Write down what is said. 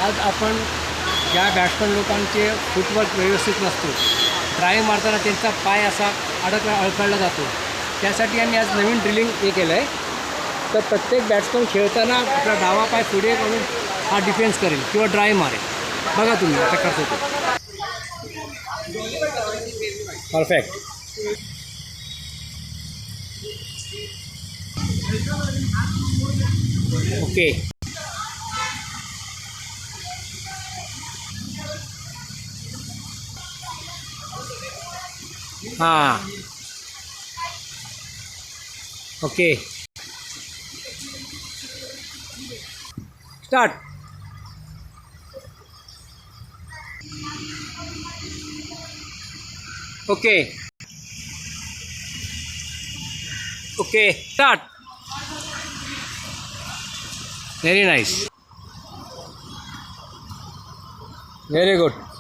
आज आपण ज्या बॅट्समन लोकांचे फुटवर्क व्यवस्थित नसतो, ड्राईव्ह मारताना त्यांचा पाय असा अडखळला जातो, त्यासाठी आम्ही आज नवीन ड्रिलिंग हे केलं आहे. तर प्रत्येक बॅट्समन खेळताना आपला डावा पाय पुढे करून हा डिफेन्स करेल किंवा ड्राईव्ह मारेल. बघा तुम्ही आता करतो ते. परफेक्ट. ओके. हां. Okay. Start. Okay. Okay. Start. Very nice. Very good.